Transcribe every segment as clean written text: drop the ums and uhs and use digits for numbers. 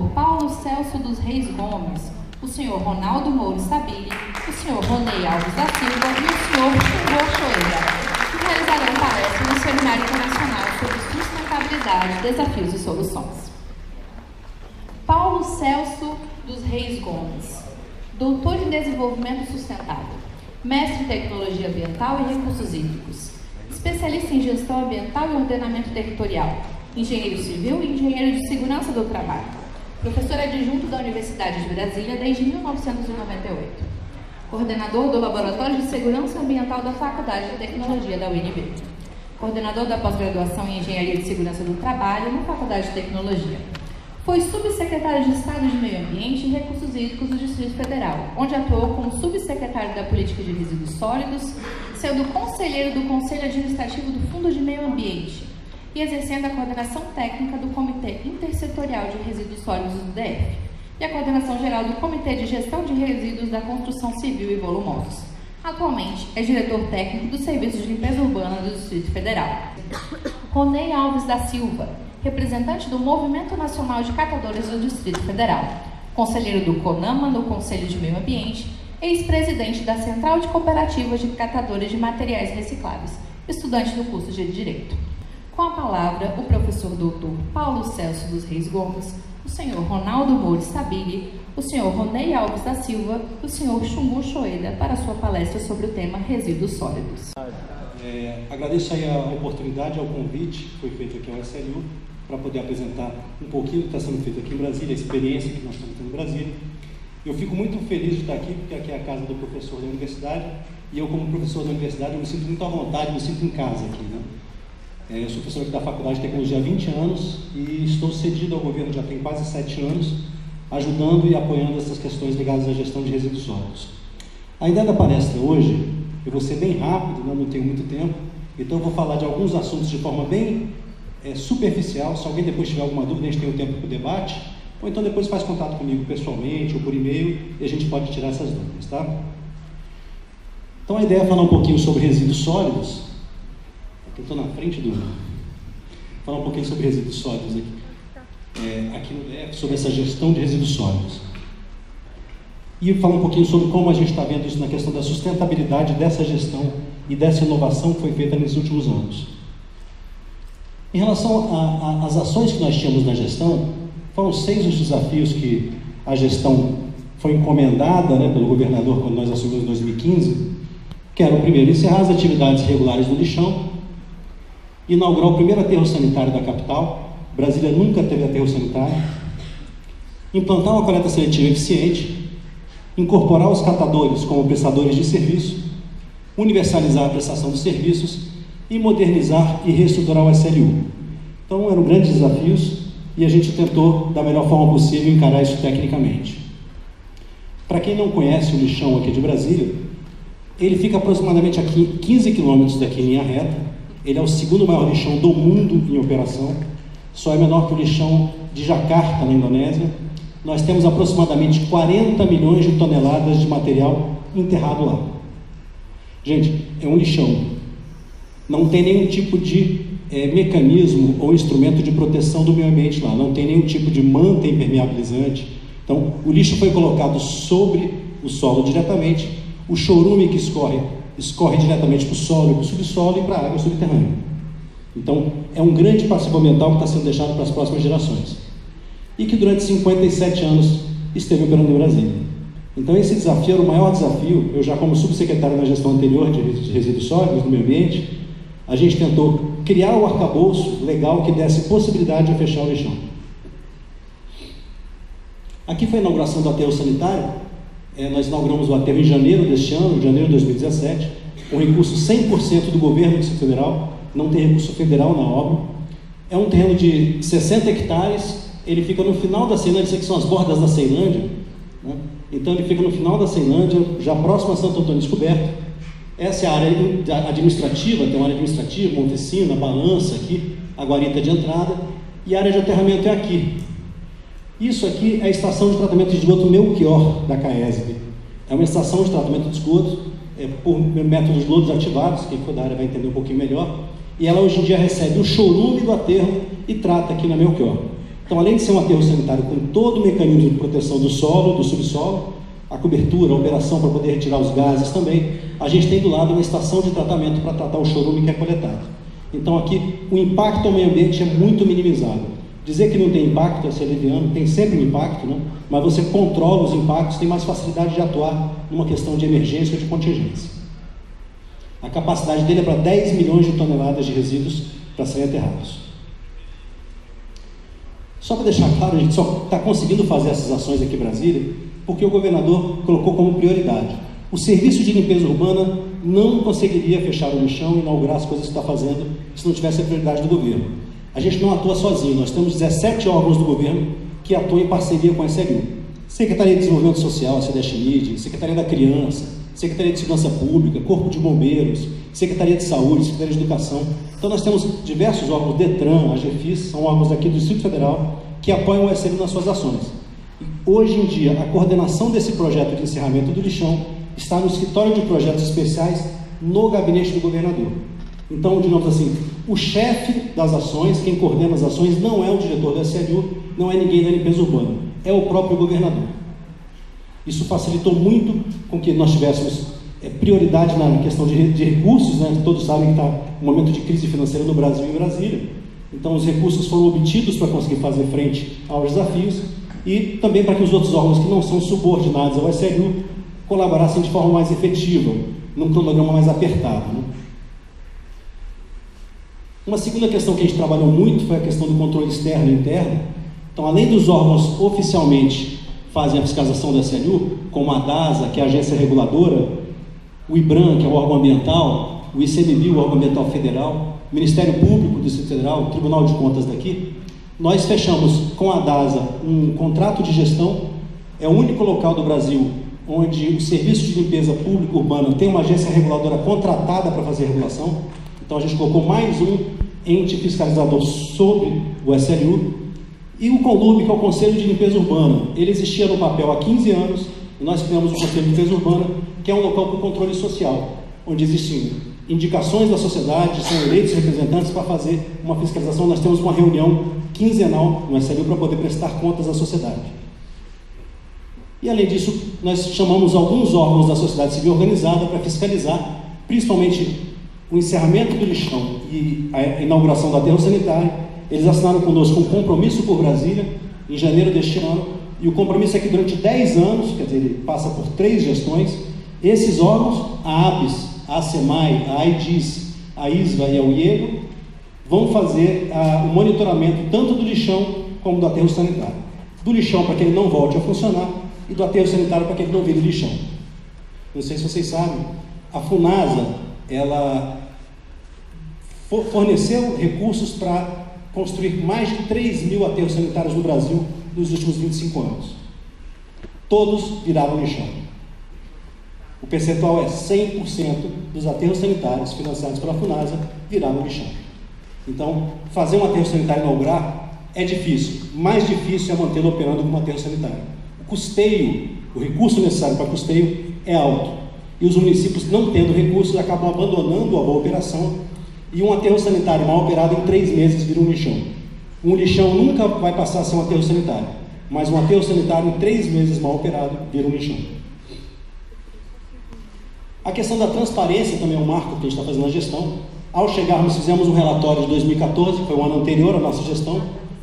Dr. Paulo Celso dos Reis Gomes, o Sr. Ronaldo Moura Stabile, o Sr. Ronei Alves da Silva e o Sr. Xungô Choeda, que realizarão palestra no Seminário Internacional sobre Sustentabilidade, Desafios e Soluções. Paulo Celso dos Reis Gomes, doutor em Desenvolvimento Sustentável, mestre em Tecnologia Ambiental e Recursos Hídricos, especialista em Gestão Ambiental e Ordenamento Territorial, engenheiro civil e engenheiro de Segurança do Trabalho, professor adjunto da Universidade de Brasília desde 1998, coordenador do Laboratório de Segurança Ambiental da Faculdade de Tecnologia da UNB, coordenador da pós-graduação em Engenharia de Segurança do Trabalho na Faculdade de Tecnologia. Foi subsecretário de Estado de Meio Ambiente e Recursos Hídricos do Distrito Federal, onde atuou como subsecretário da Política de Resíduos Sólidos, sendo conselheiro do Conselho Administrativo do Fundo de Meio Ambiente e exercendo a coordenação técnica do Comitê Intersetorial de Resíduos Sólidos do DF e a coordenação geral do Comitê de Gestão de Resíduos da Construção Civil e Volumosos. Atualmente é diretor técnico do Serviço de Limpeza Urbana do Distrito Federal. Ronei Alves da Silva, representante do Movimento Nacional de Catadores do Distrito Federal, conselheiro do CONAMA no Conselho de Meio Ambiente, ex-presidente da Central de Cooperativas de Catadores de Materiais Recicláveis, estudante do curso de Direito. Com a palavra, o professor Dr. Paulo Celso dos Reis Gomes, o senhor Ronaldo Moura Stabile, o senhor Ronei Alves da Silva e o senhor Xungô Choeda para a sua palestra sobre o tema Resíduos Sólidos. Agradeço aí a oportunidade, ao convite que foi feito aqui ao SLU para poder apresentar um pouquinho do que está sendo feito aqui em Brasília, a experiência que nós estamos tendo em Brasília. Eu fico muito feliz de estar aqui, porque aqui é a casa do professor da universidade, e eu, como professor da universidade, eu me sinto muito à vontade, me sinto em casa aqui, né? Eu sou professor aqui da Faculdade de Tecnologia há 20 anos e estou cedido ao governo já tem quase 7 anos, ajudando e apoiando essas questões ligadas à gestão de resíduos sólidos. A ideia da palestra hoje, eu vou ser bem rápido, né? Não tenho muito tempo, então eu vou falar de alguns assuntos de forma bem superficial. Se alguém depois tiver alguma dúvida, a gente tem o tempo para o debate, ou então depois faz contato comigo pessoalmente ou por e-mail e a gente pode tirar essas dúvidas, tá? Então a ideia é falar um pouquinho sobre resíduos sólidos. Eu estou na frente do... Falar um pouquinho sobre resíduos sólidos aqui no DF, sobre essa gestão de resíduos sólidos. E falar um pouquinho sobre como a gente está vendo isso na questão da sustentabilidade dessa gestão e dessa inovação que foi feita nesses últimos anos. Em relação às ações que nós tínhamos na gestão, foram 6 os desafios que a gestão foi encomendada, né, pelo governador quando nós assumimos em 2015, que era o primeiro, encerrar as atividades regulares do lixão, inaugurar o primeiro aterro sanitário da capital. Brasília nunca teve aterro sanitário, implantar uma coleta seletiva eficiente, incorporar os catadores como prestadores de serviço, universalizar a prestação de serviços e modernizar e reestruturar o SLU. Então eram grandes desafios e a gente tentou da melhor forma possível encarar isso tecnicamente. Para quem não conhece o lixão aqui de Brasília, ele fica aproximadamente a 15 quilômetros daqui em linha reta. Ele é o segundo maior lixão do mundo em operação, só é menor que o lixão de Jakarta, na Indonésia. Nós temos aproximadamente 40 milhões de toneladas de material enterrado lá. Gente, é um lixão. Não tem nenhum tipo de mecanismo ou instrumento de proteção do meio ambiente lá, não tem nenhum tipo de manta impermeabilizante. Então, o lixo foi colocado sobre o solo diretamente, o chorume que escorre diretamente para o solo, para o subsolo e para a água subterrânea. Então, é um grande passivo ambiental que está sendo deixado para as próximas gerações. E que durante 57 anos esteve operando em Brasília. Então, esse desafio era o maior desafio. Eu já como subsecretário na gestão anterior de resíduos sólidos no meio ambiente, a gente tentou criar o arcabouço legal que desse possibilidade de fechar o lixão. Aqui foi a inauguração do aterro sanitário. Nós inauguramos o aterro em janeiro deste ano, janeiro de 2017, com recurso 100% do governo do Distrito Federal, não tem recurso federal na obra. É um terreno de 60 hectares, ele fica no final da Ceilândia, isso aqui são as bordas da Ceilândia, né? Então ele fica no final da Ceilândia, já próximo a Santo Antônio Descoberto. Essa é a área administrativa, tem uma área administrativa, uma oficina, balança aqui, a guarita de entrada, e a área de aterramento é aqui. Isso aqui é a estação de tratamento de esgoto Melchior da CAESB. É uma estação de tratamento de esgoto, por métodos de lodos ativados, quem for da área vai entender um pouquinho melhor, e ela hoje em dia recebe o chorume do aterro e trata aqui na Melchior. Então, além de ser um aterro sanitário com todo o mecanismo de proteção do solo, do subsolo, a cobertura, a operação para poder retirar os gases também, a gente tem do lado uma estação de tratamento para tratar o chorume que é coletado. Então, aqui, o impacto ao meio ambiente é muito minimizado. Dizer que não tem impacto é ser leviano, tem sempre um impacto, né? Mas você controla os impactos, tem mais facilidade de atuar numa questão de emergência ou de contingência. A capacidade dele é para 10 milhões de toneladas de resíduos para serem aterrados. Só para deixar claro, a gente só está conseguindo fazer essas ações aqui em Brasília porque o governador colocou como prioridade. O serviço de limpeza urbana não conseguiria fechar o lixão e inaugurar as coisas que está fazendo se não tivesse a prioridade do governo. A gente não atua sozinho, nós temos 17 órgãos do governo que atuam em parceria com a SLU. Secretaria de Desenvolvimento Social, a SEDESH-MID, Secretaria da Criança, Secretaria de Segurança Pública, Corpo de Bombeiros, Secretaria de Saúde, Secretaria de Educação. Então nós temos diversos órgãos, DETRAN, AGFIS, são órgãos aqui do Distrito Federal que apoiam o SLU nas suas ações. E hoje em dia, a coordenação desse projeto de encerramento do lixão está no escritório de projetos especiais no gabinete do governador. Então, digamos assim, o chefe das ações, quem coordena as ações, não é o diretor do SLU, não é ninguém da limpeza urbana, é o próprio governador. Isso facilitou muito com que nós tivéssemos prioridade na questão de recursos, né? Todos sabem que está um momento de crise financeira no Brasil e em Brasília. Então, os recursos foram obtidos para conseguir fazer frente aos desafios e também para que os outros órgãos que não são subordinados ao SLU colaborassem de forma mais efetiva, num cronograma mais apertado, né? Uma segunda questão que a gente trabalhou muito foi a questão do controle externo e interno. Então, além dos órgãos oficialmente fazem a fiscalização do SLU, como a DASA, que é a agência reguladora, o IBRAM, que é o órgão ambiental, o ICMBio, o órgão ambiental federal, o Ministério Público do Distrito Federal, o Tribunal de Contas daqui, nós fechamos com a DASA um contrato de gestão. É o único local do Brasil onde o serviço de limpeza pública urbana tem uma agência reguladora contratada para fazer a regulação. Então a gente colocou mais um ente fiscalizador sobre o SLU. E o CONLURB, que é o Conselho de Limpeza Urbana, ele existia no papel há 15 anos, e nós criamos o Conselho de Limpeza Urbana, que é um local para o controle social, onde existem indicações da sociedade, são eleitos representantes para fazer uma fiscalização. Nós temos uma reunião quinzenal no SLU para poder prestar contas à sociedade. E além disso, nós chamamos alguns órgãos da sociedade civil organizada para fiscalizar, principalmente o encerramento do lixão e a inauguração do aterro sanitário. Eles assinaram conosco um compromisso por Brasília, em janeiro deste ano, e o compromisso é que durante 10 anos, quer dizer, ele passa por 3 gestões, esses órgãos, a ABS, a ASEMAI, a AIDIS, a ISVA e a UIEGO, vão fazer o monitoramento tanto do lixão como do aterro sanitário. Do lixão para que ele não volte a funcionar e do aterro sanitário para que ele não vire lixão. Não sei se vocês sabem, a FUNASA, ela forneceu recursos para construir mais de 3 mil aterros sanitários no Brasil nos últimos 25 anos. Todos viraram lixão. O percentual é 100% dos aterros sanitários financiados pela FUNASA viraram lixão. Então, fazer um aterro sanitário inaugurar é difícil. Mais difícil é mantê-lo operando como aterro sanitário. O custeio, o recurso necessário para custeio é alto. E os municípios, não tendo recursos, acabam abandonando a boa operação. E um aterro sanitário mal operado em 3 meses vira um lixão. Um lixão nunca vai passar a ser um aterro sanitário, mas um aterro sanitário em 3 meses mal operado vira um lixão. A questão da transparência também é um marco que a gente está fazendo na gestão. Ao chegarmos, fizemos um relatório de 2014, que foi o ano anterior à nossa gestão,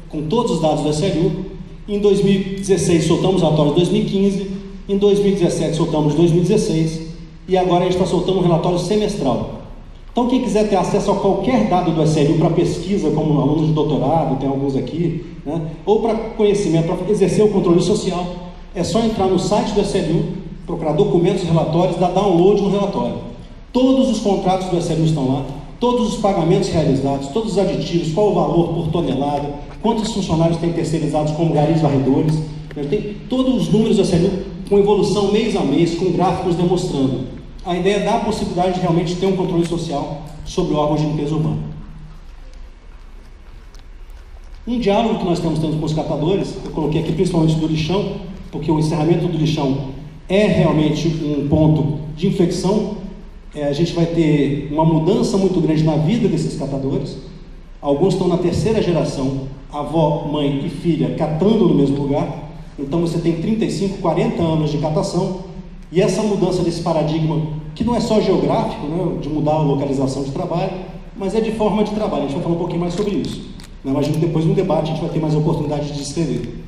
com todos os dados do SLU. Em 2016 soltamos o relatório de 2015, em 2017 soltamos de 2016, e agora a gente está soltando um relatório semestral. Então, quem quiser ter acesso a qualquer dado do SLU para pesquisa, como alunos de doutorado, tem alguns aqui, né? Ou para conhecimento, para exercer o controle social, é só entrar no site do SLU, procurar documentos, relatórios, dar download no relatório. Todos os contratos do SLU estão lá, todos os pagamentos realizados, todos os aditivos, qual o valor por tonelada, quantos funcionários tem terceirizados como garis varredores, né? Tem todos os números do SLU com evolução mês a mês, com gráficos demonstrando. A ideia é dar a possibilidade de realmente ter um controle social sobre órgãos de limpeza urbana. Um diálogo que nós estamos tendo com os catadores, eu coloquei aqui principalmente do lixão, porque o encerramento do lixão é realmente um ponto de inflexão. A gente vai ter uma mudança muito grande na vida desses catadores. Alguns estão na 3ª geração avó, mãe e filha catando no mesmo lugar. Então você tem 35, 40 anos de catação, e essa mudança desse paradigma, que não é só geográfico, né, de mudar a localização de trabalho, mas é de forma de trabalho. A gente vai falar um pouquinho mais sobre isso. Eu imagino que depois no debate a gente vai ter mais oportunidade de descrever.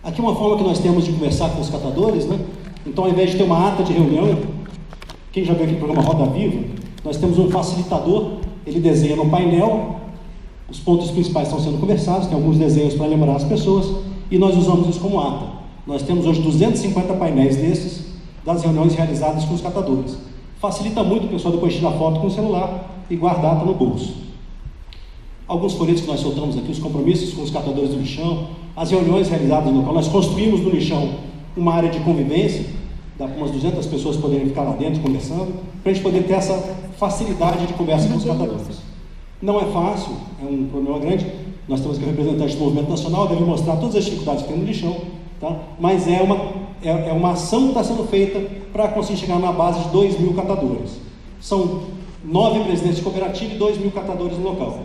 Aqui uma forma que nós temos de conversar com os catadores, né? Então, ao invés de ter uma ata de reunião, quem já viu aqui o programa Roda Viva, nós temos um facilitador, ele desenha no painel, os pontos principais estão sendo conversados, tem alguns desenhos para lembrar as pessoas, e nós usamos isso como ata. Nós temos hoje 250 painéis desses, das reuniões realizadas com os catadores. Facilita muito o pessoal depois tirar foto com o celular e guardar ata no bolso. Alguns folhetos que nós soltamos aqui, os compromissos com os catadores do lixão, as reuniões realizadas no local. Nós construímos no lixão uma área de convivência, dá para umas 200 pessoas poderem ficar lá dentro conversando, para a gente poder ter essa facilidade de conversa com os catadores. Não é fácil, é um problema grande. Nós temos que representantes do movimento nacional, devem mostrar todas as dificuldades que tem no lixão, tá? Mas é uma ação que está sendo feita para conseguir chegar na base de 2.000 catadores. São 9 presidentes de cooperativa e 2.000 catadores no local.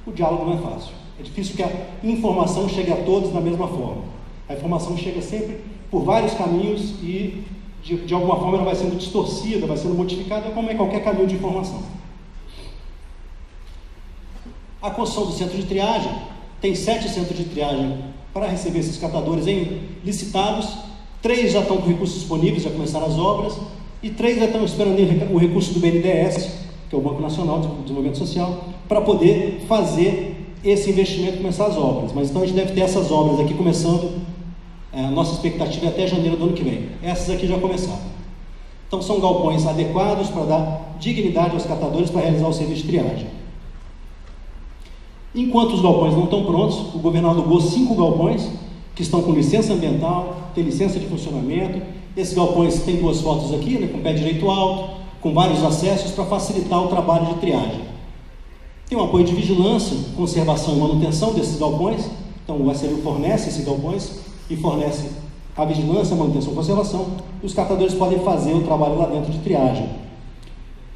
O diálogo não é fácil. É difícil que a informação chegue a todos da mesma forma. A informação chega sempre por vários caminhos e, de alguma forma, ela vai sendo distorcida, vai sendo modificada, como é qualquer caminho de informação. A construção do centro de triagem, tem 7 centros de triagem para receber esses catadores licitados, 3 já estão com recursos disponíveis, já começaram as obras, e 3 já estão esperando o recurso do BNDES, que é o Banco Nacional de Desenvolvimento Social, para poder fazer esse investimento e começar as obras. Mas então a gente deve ter essas obras aqui começando, a nossa expectativa é até janeiro do ano que vem. Essas aqui já começaram. Então são galpões adequados para dar dignidade aos catadores para realizar o serviço de triagem. Enquanto os galpões não estão prontos, o governo alugou 5 galpões que estão com licença ambiental, tem licença de funcionamento. Esses galpões têm 2 fotos aqui, né, com pé direito alto, com vários acessos para facilitar o trabalho de triagem. Tem um apoio de vigilância, conservação e manutenção desses galpões. Então o SLU fornece esses galpões e fornece a vigilância, a manutenção e conservação. Os catadores podem fazer o trabalho lá dentro de triagem.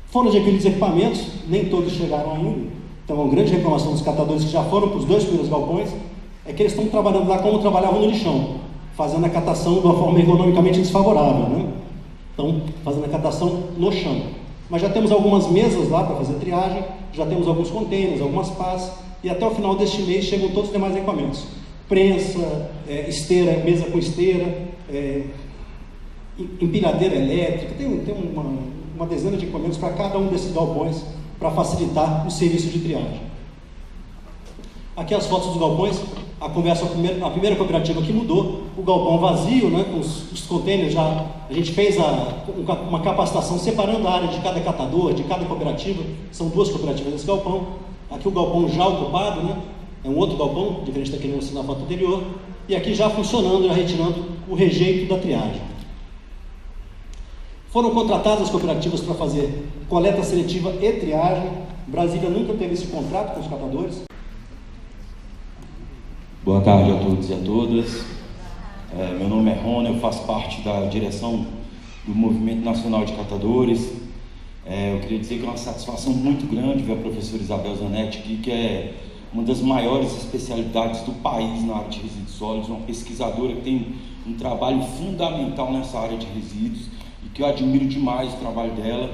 Foram adquiridos equipamentos, nem todos chegaram ainda. Então uma grande reclamação dos catadores que já foram para os 2 primeiros galpões é que eles estão trabalhando lá como trabalhavam no lixão, fazendo a catação de uma forma economicamente desfavorável, né? Então, fazendo a catação no chão. Mas já temos algumas mesas lá para fazer triagem, já temos alguns containers, algumas pás, e até o final deste mês chegam todos os demais equipamentos. Prensa, esteira, mesa com esteira, empilhadeira elétrica, tem uma dezena de equipamentos para cada um desses galpões para facilitar o serviço de triagem. Aqui as fotos dos galpões, a primeira cooperativa que mudou, o galpão vazio, né, com os containers já, a gente fez uma capacitação separando a área de cada catador, de cada cooperativa, são 2 cooperativas nesse galpão. Aqui o galpão já ocupado, né, é um outro galpão, diferente daquele que eu mostrei na foto anterior, e aqui já funcionando, já retirando o rejeito da triagem. Foram contratadas as cooperativas para fazer coleta seletiva e triagem. Brasília nunca teve esse contrato com os catadores. Boa tarde a todos e a todas. Meu nome é Rona, eu faço parte da direção do Movimento Nacional de Catadores. Eu queria dizer que é uma satisfação muito grande ver a professora Isabel Zanetti aqui, que é uma das maiores especialidades do país na área de resíduos sólidos, uma pesquisadora que tem um trabalho fundamental nessa área de resíduos e que eu admiro demais o trabalho dela.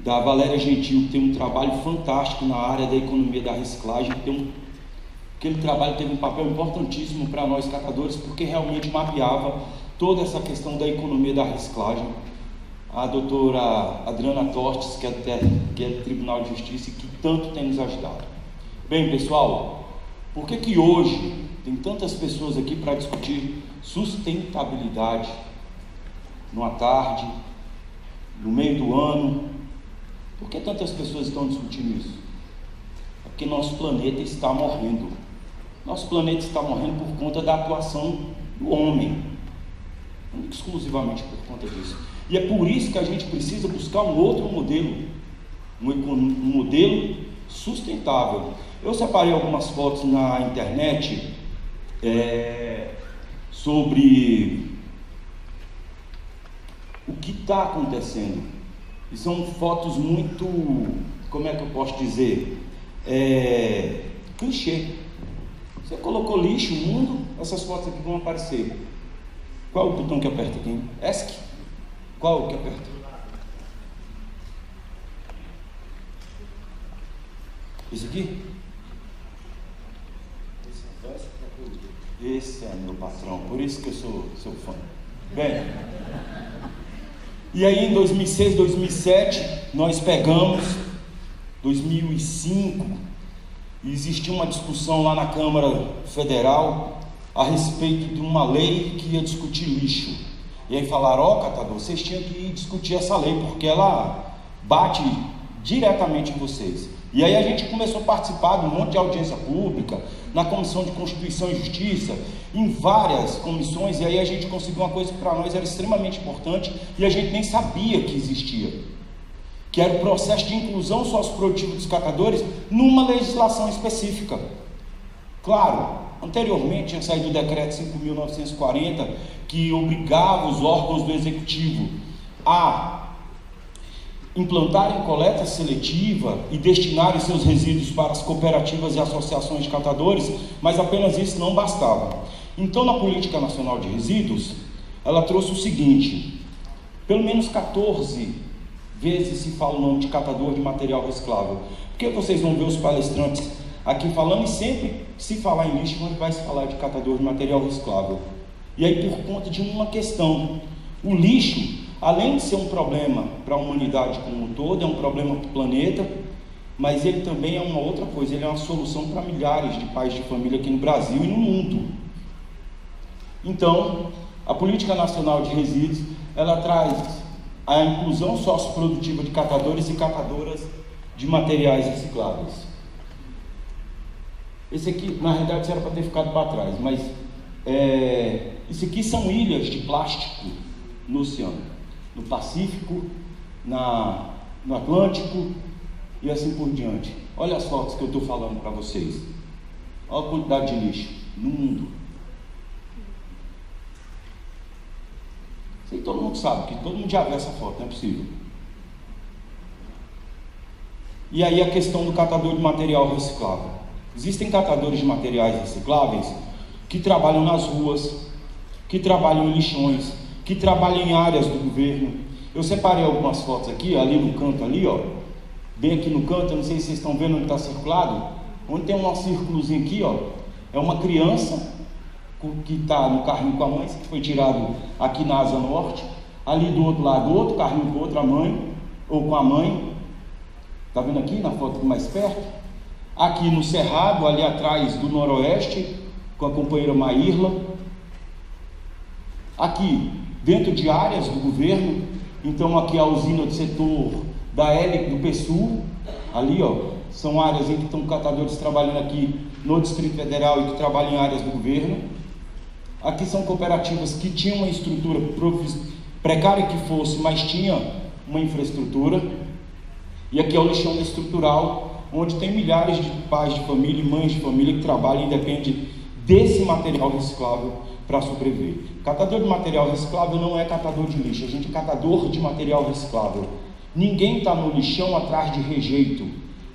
Da Valéria Gentil, que tem um trabalho fantástico na área da economia da reciclagem, aquele trabalho teve um papel importantíssimo para nós catadores, porque realmente mapeava toda essa questão da economia da reciclagem. A doutora Adriana Tostes, que é do Tribunal de Justiça e que tanto tem nos ajudado. Bem, pessoal, por que hoje tem tantas pessoas aqui para discutir sustentabilidade numa tarde, no meio do ano? Por que tantas pessoas estão discutindo isso? É porque nosso planeta está morrendo. Nosso planeta está morrendo por conta da atuação do homem, não exclusivamente por conta disso. E é por isso que a gente precisa buscar um outro modelo, um modelo sustentável. Eu separei algumas fotos na internet sobre o que está acontecendo. E são fotos muito, como é que eu posso dizer, clichê. Você colocou lixo, mundo, essas fotos aqui vão aparecer. Qual o botão que aperta aqui? ESC? Qual que aperta? Esse aqui? Esse é meu patrão, por isso que eu sou seu fã. Bem, e aí em 2006, 2007, nós pegamos, 2005, existia uma discussão lá na Câmara Federal a respeito de uma lei que ia discutir lixo. E aí falaram, ó, catador, vocês tinham que discutir essa lei, porque ela bate diretamente em vocês. E aí a gente começou a participar de um monte de audiência pública, na Comissão de Constituição e Justiça, em várias comissões, e aí a gente conseguiu uma coisa que para nós era extremamente importante, e a gente nem sabia que existia, que era o processo de inclusão socioprodutiva dos catadores numa legislação específica. Claro, anteriormente tinha saído o decreto 5.940, que obrigava os órgãos do Executivo a implantarem coleta seletiva e destinarem seus resíduos para as cooperativas e associações de catadores, mas apenas isso não bastava. Então, na Política Nacional de Resíduos, ela trouxe o seguinte: pelo menos 14 vezes se fala o nome de catador de material reciclável. Porque vocês vão ver os palestrantes aqui falando, e sempre se falar em lixo, quando vai se falar de catador de material reciclável. E aí, por conta de uma questão, o lixo, além de ser um problema para a humanidade como um todo, é um problema para o planeta, mas ele também é uma outra coisa, ele é uma solução para milhares de pais de família aqui no Brasil e no mundo. Então, a Política Nacional de Resíduos, ela traz a inclusão socioprodutiva de catadores e catadoras de materiais recicláveis. Esse aqui, na realidade, era para ter ficado para trás, mas isso aqui são ilhas de plástico no oceano. No Pacífico, no Atlântico e assim por diante. Olha as fotos que eu estou falando para vocês. Olha a quantidade de lixo no mundo. Isso aí todo mundo sabe, que todo mundo já viu essa foto, não é possível. E aí a questão do catador de material reciclável. Existem catadores de materiais recicláveis que trabalham nas ruas, que trabalham em lixões, que trabalham em áreas do governo. Eu separei algumas fotos aqui, ali no canto ali, ó, bem aqui no canto, eu não sei se vocês estão vendo onde está circulado, onde tem um círculozinho aqui, ó, é uma criança que está no carrinho com a mãe, que foi tirado aqui na Asa Norte. Ali do outro lado, outro carrinho com outra mãe, ou com a mãe, tá vendo aqui na foto mais perto? Aqui no Cerrado, ali atrás do Noroeste, com a companheira Maírla. Aqui, dentro de áreas do governo, então aqui a usina do setor da L do PSUL, ali ó, são áreas em que estão catadores trabalhando aqui no Distrito Federal e que trabalham em áreas do governo. Aqui são cooperativas que tinham uma estrutura precária que fosse, mas tinha uma infraestrutura. E aqui é o lixão estrutural, onde tem milhares de pais de família e mães de família que trabalham e dependem desse material reciclável para sobreviver. Catador de material reciclável não é catador de lixo, a gente é catador de material reciclável. Ninguém está no lixão atrás de rejeito.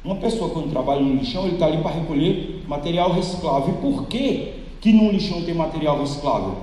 Uma pessoa, quando trabalha no lixão, ele está ali para recolher material reciclável. E por que no lixão tem material reciclável?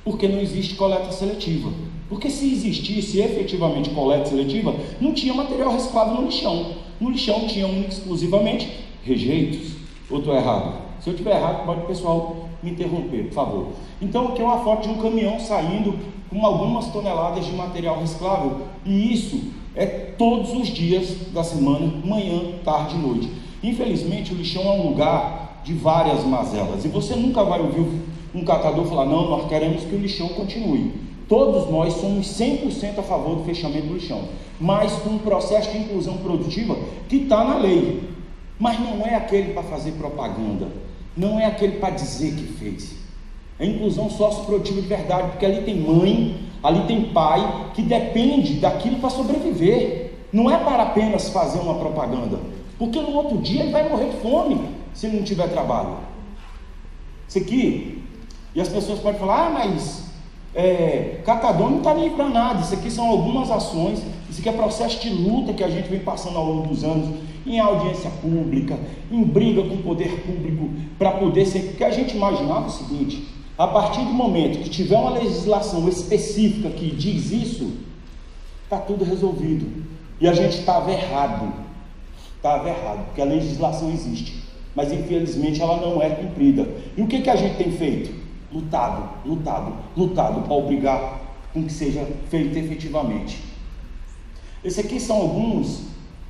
Porque não existe coleta seletiva. Porque se existisse efetivamente coleta seletiva, não tinha material reciclável no lixão. No lixão tinha exclusivamente rejeitos. Ou estou errado? Se eu estiver errado, pode o pessoal me interromper, por favor. Então aqui é uma foto de um caminhão saindo com algumas toneladas de material reciclável, e isso é todos os dias da semana, manhã, tarde e noite. Infelizmente o lixão é um lugar de várias mazelas, e você nunca vai ouvir um catador falar, não, nós queremos que o lixão continue. Todos nós somos 100% a favor do fechamento do lixão, mas com um processo de inclusão produtiva que está na lei, mas não é aquele para fazer propaganda, não é aquele para dizer que fez. É inclusão socioprodutiva de verdade, porque ali tem mãe, ali tem pai, que depende daquilo para sobreviver. Não é para apenas fazer uma propaganda, porque no outro dia ele vai morrer de fome, se ele não tiver trabalho. Isso aqui, e as pessoas podem falar, mas catador não está nem para nada. Isso aqui são algumas ações, isso aqui é processo de luta que a gente vem passando ao longo dos anos, em audiência pública, em briga com o poder público, para poder ser, porque a gente imaginava o seguinte: a partir do momento que tiver uma legislação específica que diz isso, está tudo resolvido. E a gente estava errado, porque a legislação existe, mas infelizmente ela não é cumprida. E o que a gente tem feito? Lutado para obrigar com que seja feito efetivamente. Esses aqui são alguns,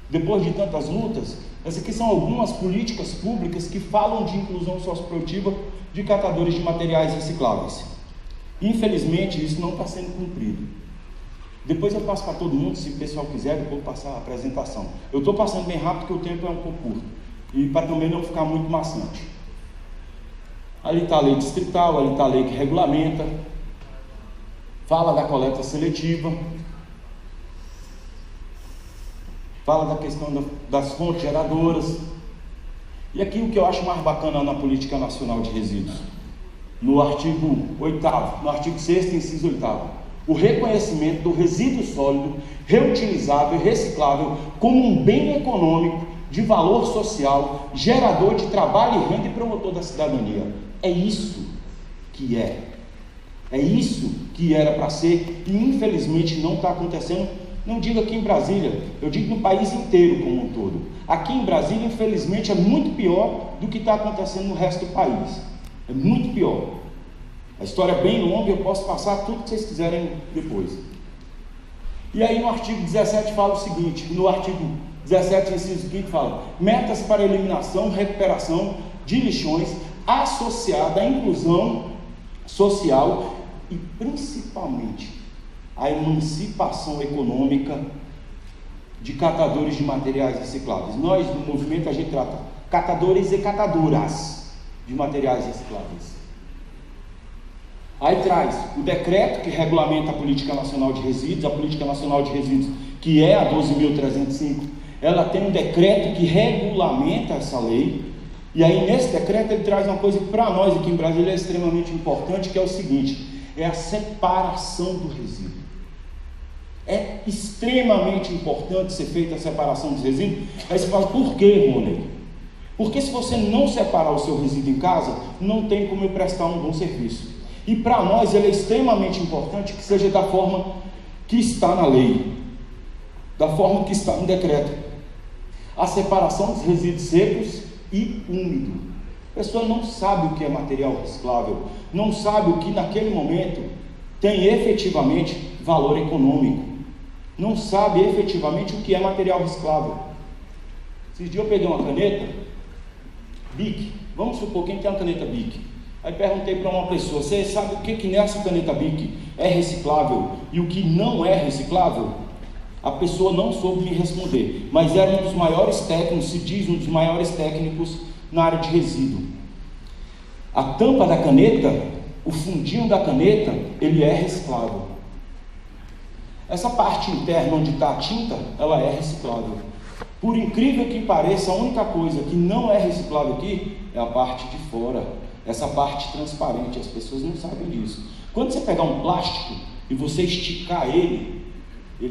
depois de tantas lutas, essas aqui são algumas políticas públicas que falam de inclusão socioprodutiva de catadores de materiais recicláveis. Infelizmente isso não está sendo cumprido. Depois eu passo para todo mundo, se o pessoal quiser, depois eu passar a apresentação. Eu estou passando bem rápido porque o tempo é um pouco curto, e para também não ficar muito maçante. Ali está a lei distrital, ali está a lei que regulamenta, fala da coleta seletiva, fala da questão das fontes geradoras. E aqui o que eu acho mais bacana na Política Nacional de Resíduos, no artigo 8º, no artigo 6º, inciso 8º, o reconhecimento do resíduo sólido, reutilizável e reciclável como um bem econômico de valor social, gerador de trabalho e renda e promotor da cidadania. É isso que é. É isso que era para ser e infelizmente não está acontecendo. Não digo aqui em Brasília, eu digo no país inteiro como um todo. Aqui em Brasília, infelizmente, é muito pior do que está acontecendo no resto do país. É muito pior. A história é bem longa, eu posso passar tudo que vocês quiserem depois. E aí no artigo 17 fala o seguinte, no artigo 17, inciso 5, fala: metas para eliminação, recuperação de lixões associada à inclusão social e principalmente a emancipação econômica de catadores de materiais recicláveis. Nós, no movimento, a gente trata catadores e catadoras de materiais recicláveis. Aí traz o decreto que regulamenta a Política Nacional de Resíduos, a Política Nacional de Resíduos, que é a 12.305, ela tem um decreto que regulamenta essa lei. E aí nesse decreto ele traz uma coisa que para nós aqui em Brasília é extremamente importante, que é o seguinte: é a separação do resíduo. É extremamente importante ser feita a separação dos resíduos. Aí você fala: por quê, Rony? Porque se você não separar o seu resíduo em casa, não tem como eu prestar um bom serviço. E para nós ele é extremamente importante que seja da forma que está na lei, da forma que está no decreto. A separação dos resíduos secos e úmido. A pessoa não sabe o que é material reciclável, não sabe o que naquele momento tem efetivamente valor econômico, não sabe efetivamente o que é material reciclável. Esses dias eu peguei uma caneta Bic, vamos supor, quem tem uma caneta Bic? Aí perguntei para uma pessoa: você sabe o que nessa caneta Bic é reciclável e o que não é reciclável? A pessoa não soube me responder, mas era um dos maiores técnicos, se diz um dos maiores técnicos na área de resíduo. A tampa da caneta, o fundinho da caneta, ele é reciclável. Essa parte interna onde está a tinta, ela é reciclável. Por incrível que pareça, a única coisa que não é reciclável aqui é a parte de fora, essa parte transparente. As pessoas não sabem disso. Quando você pegar um plástico e você esticar ele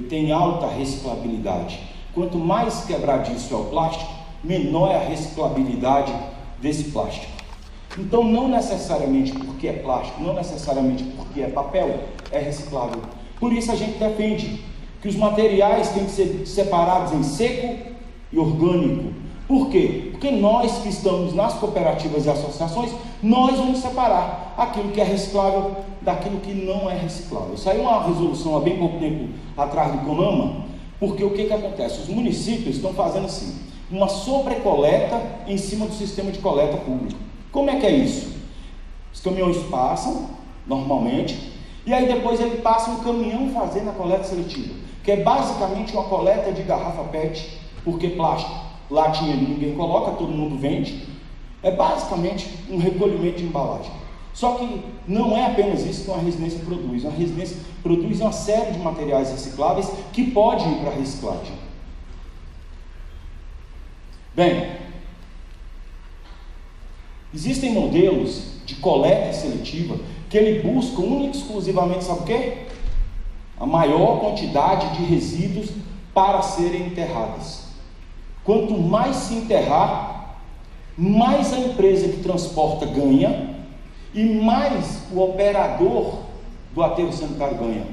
tem alta reciclabilidade. Quanto mais quebradiço é o plástico, menor é a reciclabilidade desse plástico. Então, não necessariamente porque é plástico, não necessariamente porque é papel, é reciclável. Por isso a gente defende que os materiais têm que ser separados em seco e orgânico. Por quê? Porque nós que estamos nas cooperativas e associações, nós vamos separar aquilo que é reciclável daquilo que não é reciclável. Saiu uma resolução há bem pouco tempo atrás do CONAMA, porque o que acontece? Os municípios estão fazendo assim, uma sobrecoleta em cima do sistema de coleta público. Como é que é isso? Os caminhões passam, normalmente, e aí depois ele passa um caminhão fazendo a coleta seletiva, que é basicamente uma coleta de garrafa PET, porque plástico, latinha ninguém coloca, todo mundo vende. É basicamente um recolhimento de embalagem. Só que não é apenas isso que uma residência produz. Uma residência produz uma série de materiais recicláveis que podem ir para a reciclagem. Bem, existem modelos de coleta seletiva que ele busca única e exclusivamente, sabe o quê? A maior quantidade de resíduos para serem enterrados. Quanto mais se enterrar, mais a empresa que transporta ganha e mais o operador do aterro sanitário ganha.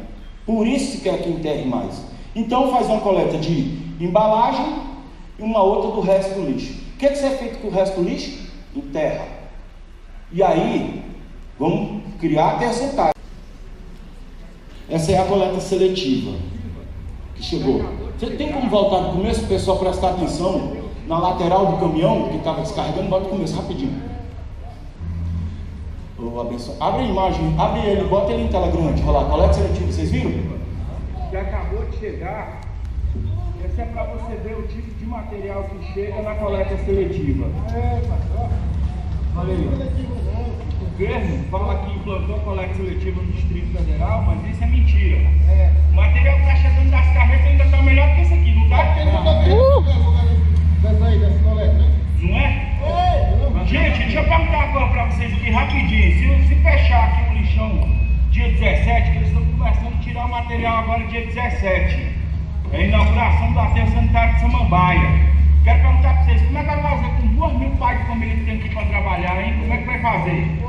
Por isso se quer que enterre mais. Então faz uma coleta de embalagem e uma outra do resto do lixo. O que é feito com o resto do lixo? Enterra. E aí, vamos criar aterro sanitário. Essa é a coleta seletiva que chegou. Você tem como voltar do começo, o pessoal prestar atenção na lateral do caminhão que estava descarregando? Bota do começo, rapidinho. Oh, abençoe. Abre a imagem, abre ele, bota ele em tela grande. Olha lá, coleta seletiva, vocês viram? Que acabou de chegar. Esse é para você ver o tipo de material que chega na coleta seletiva. Olha aí. O governo fala que implantou coleta seletiva no Distrito Federal, mas isso é mentira. O material que está chegando das carretas ainda está melhor que esse aqui, não está? Não é? Gente, deixa eu perguntar agora para vocês aqui rapidinho. Se fechar aqui o lixão dia 17, que eles estão começando a tirar o material agora dia 17, é a inauguração do aterro sanitário de Samambaia. Quero perguntar para vocês, como é que vai fazer com 2.000 pais de família que tem aqui para trabalhar, hein? Como é que vai fazer?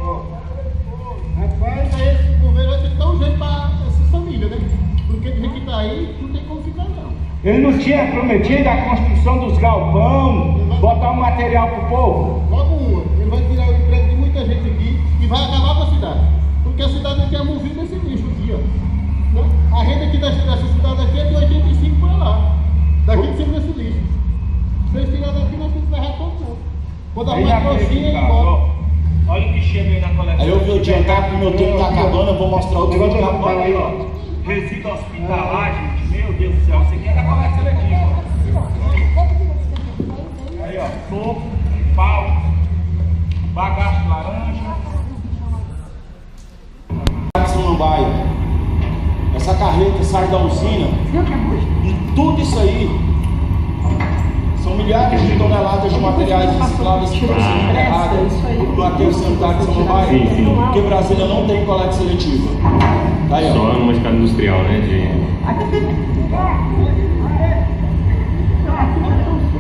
Rapaz, esse governo vai ter que dar um jeito para essas famílias, né? Porque do jeito que está aí, não tem como ficar não. Ele não tinha prometido a construção dos galpão, botar o material para o povo? Logo uma, ele vai tirar o emprego de muita gente aqui e vai acabar com a cidade. Porque a cidade aqui é movida desse lixo aqui, ó. Né? A rede aqui dessa cidade aqui é de 85 para lá. Daqui de cima desse lixo. Se vocês tirarem daqui, nós temos que ferrar todo mundo. Quando arrumar a coxinha, ele embora. Olha o que chega aí na coleta. Aí eu vou adiantar que o meu tempo está acabando, eu vou mostrar outro vídeo rápido. Olha aí, ó. Resíduo hospitalar, gente. Meu Deus do céu. Isso aqui é da coleta seletiva. Aí, ó. Topo, pau, bagaço de laranja. Samambaia. Essa carreta sai da usina e tudo isso aí são milhares de toneladas de materiais recicláveis que estão sendo enterrados no aterro sanitário de Samambaia, porque Brasília não tem coleta seletiva. Tá aí, ó. Só numa escala industrial, né?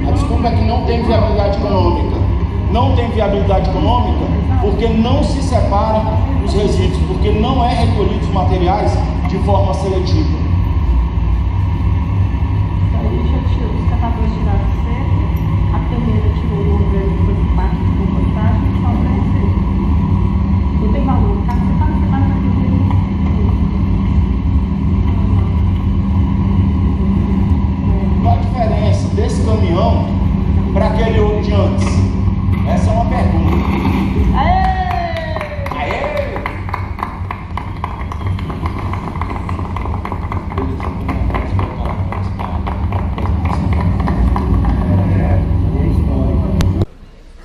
A desculpa é que não tem viabilidade econômica. Não tem viabilidade econômica porque não se separa os resíduos, porque não é recolhido os materiais de forma seletiva. Aí já tirou, os catadores tiraram cedo, a primeira tirou o governo, que foi por parte de compostagem, só para receber. Não tem valor, tá? Você paga para receber. Qual a diferença desse caminhão para aquele outro de antes? Essa é uma pergunta. Aê! Aê!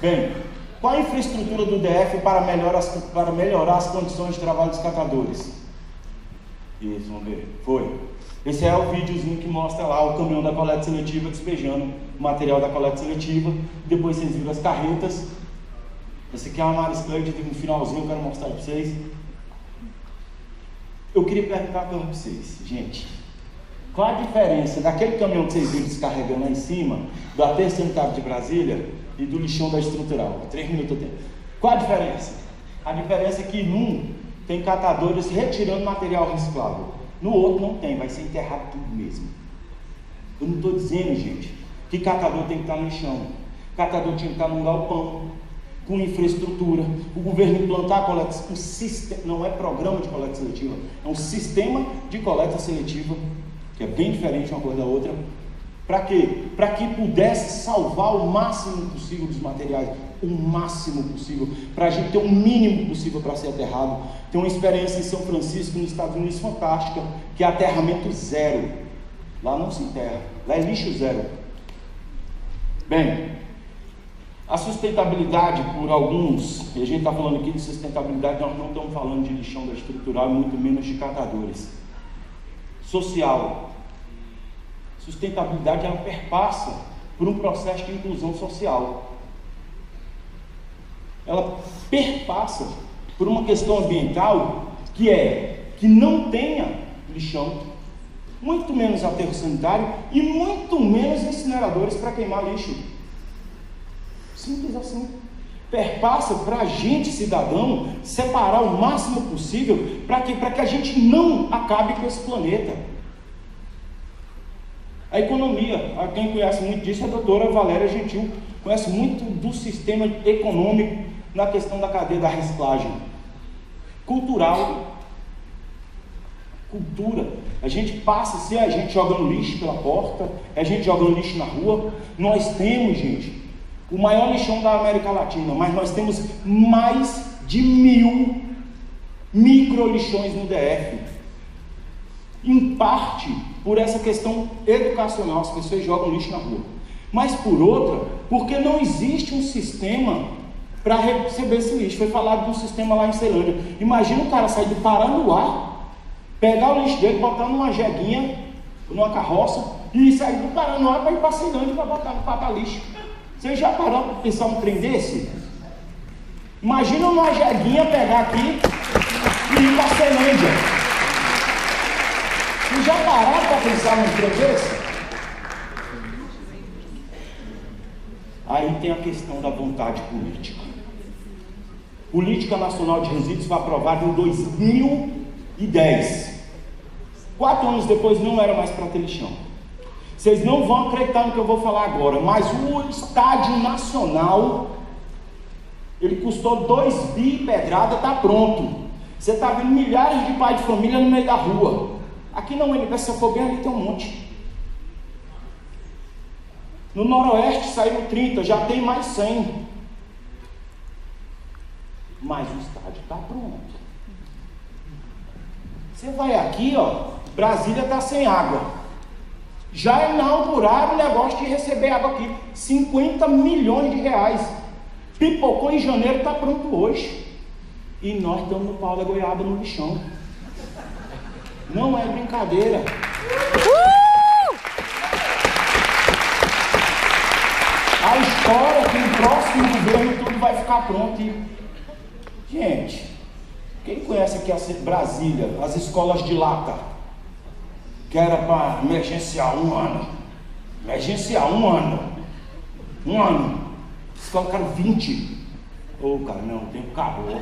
Bem, qual a infraestrutura do DF para melhorar as condições de trabalho dos catadores? Isso, vamos ver. Foi. Esse é o videozinho que mostra lá o caminhão da coleta seletiva despejando o material da coleta seletiva. Depois vocês viram as carretas. Esse aqui é uma Mariscleide, no finalzinho eu quero mostrar para vocês. Eu queria perguntar para vocês, gente, qual a diferença daquele caminhão que vocês viram descarregando lá em cima, do aterro sanitário de Brasília e do lixão da estrutural? 3 minutos eu tenho. Qual a diferença? A diferença é que num tem catadores retirando material reciclável, no outro não tem, vai ser enterrado tudo mesmo. Eu não estou dizendo, gente, que catador tem que estar no lixão. Catador tinha que estar num galpão, com infraestrutura. O governo implantar a coleta, um sistema, não é programa de coleta seletiva, é um sistema de coleta seletiva, que é bem diferente uma coisa da outra. Para quê? Para que pudesse salvar o máximo possível dos materiais, o máximo possível, para a gente ter o mínimo possível para ser aterrado. Tem uma experiência em São Francisco, nos Estados Unidos, fantástica, que é aterramento zero. Lá não se enterra, lá é lixo zero. Bem, a sustentabilidade por alguns, e a gente está falando aqui de sustentabilidade, nós não estamos falando de lixão da estrutural, muito menos de catadores. Social. Sustentabilidade, ela perpassa por um processo de inclusão social. Ela perpassa por por uma questão ambiental, que é que não tenha lixão, muito menos aterro sanitário e muito menos incineradores para queimar lixo. Simples assim. Perpassa para a gente, cidadão, separar o máximo possível para que a gente não acabe com esse planeta. A economia, quem conhece muito disso é a doutora Valéria Gentil, conhece muito do sistema econômico na questão da cadeia da reciclagem. Cultural, cultura, a gente passa, se a gente joga no lixo pela porta, a gente joga no lixo na rua, nós temos, gente, o maior lixão da América Latina, mas nós temos mais de 1000 micro lixões no DF, em parte por essa questão educacional, as pessoas jogam lixo na rua, mas por outra, porque não existe um sistema para receber esse lixo. Foi falado de um sistema lá em Ceilândia. Imagina o cara sair do Paranoá, pegar o lixo dele, botar numa jeguinha, numa carroça, e sair do Paranoá para ir para Ceilândia para botar no pata lixo. Vocês já pararam para pensar um trem desse? Imagina uma jeguinha pegar aqui e ir para Ceilândia. Vocês já pararam para pensar num trem desse? Aí tem a questão da vontade política. Política Nacional de Resíduos foi aprovada em 2010. 4 anos depois não era mais para ter lixão. Vocês não vão acreditar no que eu vou falar agora, mas o Estádio Nacional, ele custou 2 bi pedrada, está pronto. Você está vendo milhares de pais de família no meio da rua. Aqui não, ele vai se for bem ali, tem um monte. No Noroeste saíram 30, já tem mais 100. Mas o estádio está pronto. Você vai aqui, ó, Brasília está sem água. Já inauguraram o negócio de receber água aqui. 50 milhões de reais. Pipocou em janeiro, está pronto hoje. E nós estamos no pau da goiaba no lixão. Não é brincadeira. A história é que no próximo governo tudo vai ficar pronto. E... gente, quem conhece aqui a Brasília, as escolas de lata, que era para emergencial 1 ano. Emergencial 1 ano. 1 ano. Os caras ficaram 20. Cara, não, o tempo acabou.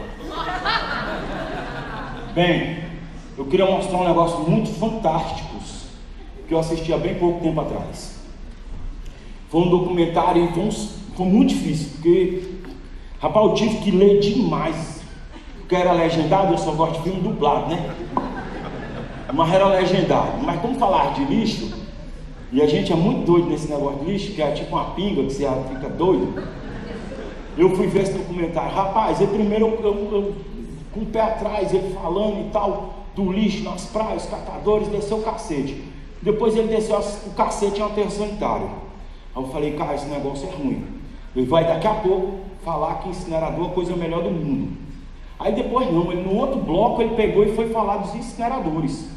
Bem, eu queria mostrar um negócio muito fantástico que eu assisti há bem pouco tempo atrás. Foi um documentário e foi muito difícil, porque, rapaz, eu tive que ler demais. Porque era legendado, eu só gosto de filme dublado, né? Mas era legendado. Mas como falar de lixo, e a gente é muito doido nesse negócio de lixo, que é tipo uma pinga, que você fica doido. Eu fui ver esse documentário. Rapaz, primeiro eu com o pé atrás, ele falando e tal, do lixo nas praias, os catadores, desceu o cacete. Depois ele desceu o cacete em um aterro sanitário. Aí eu falei, cara, esse negócio é ruim. Ele vai daqui a pouco falar que incinerador é a coisa melhor do mundo. Aí depois não, ele no outro bloco ele pegou e foi falar dos incineradores.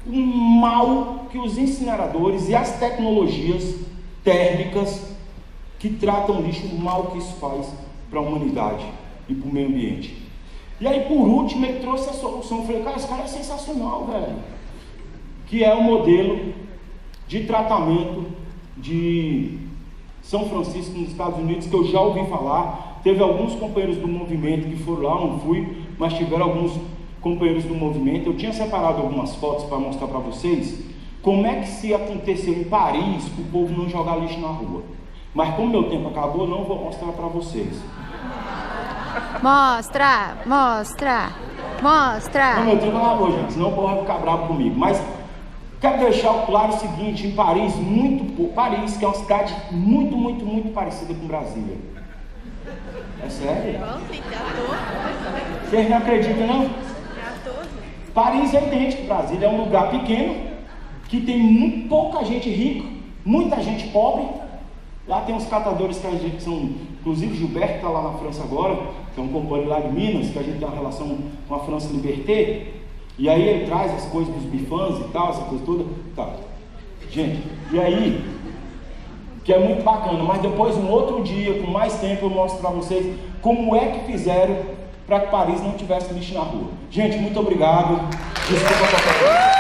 O mal que os incineradores e as tecnologias térmicas que tratam lixo, o mal que isso faz para a humanidade e para o meio ambiente. E aí por último ele trouxe a solução. Eu falei, cara, esse cara é sensacional, velho. Que é o modelo de tratamento de São Francisco nos Estados Unidos, que eu já ouvi falar. Teve alguns companheiros do movimento que foram lá, não fui, mas tiveram alguns companheiros do movimento. Eu tinha separado algumas fotos para mostrar para vocês como é que se aconteceu em Paris o povo não jogar lixo na rua. Mas como meu tempo acabou, não vou mostrar para vocês. Mostra, mostra, mostra. Não, meu tempo acabou, gente, senão o povo vai ficar bravo comigo. Mas quero deixar claro o seguinte, em Paris, Paris, que é uma cidade muito parecida com Brasília. É sério? Vocês não acreditam, não? Paris é idêntico a Brasília, é um lugar pequeno, que tem muito pouca gente rica, muita gente pobre. Lá tem uns catadores que são, inclusive Gilberto está lá na França agora, que é um companheiro lá de Minas, que a gente tem uma relação com a França Liberté, e aí ele traz as coisas dos bifãs e tal, essa coisa toda, tá. Gente, e aí, que é muito bacana, mas depois um outro dia, com mais tempo, eu mostro para vocês como é que fizeram para que Paris não tivesse lixo na rua. Gente, muito obrigado. Desculpa qualquer coisa.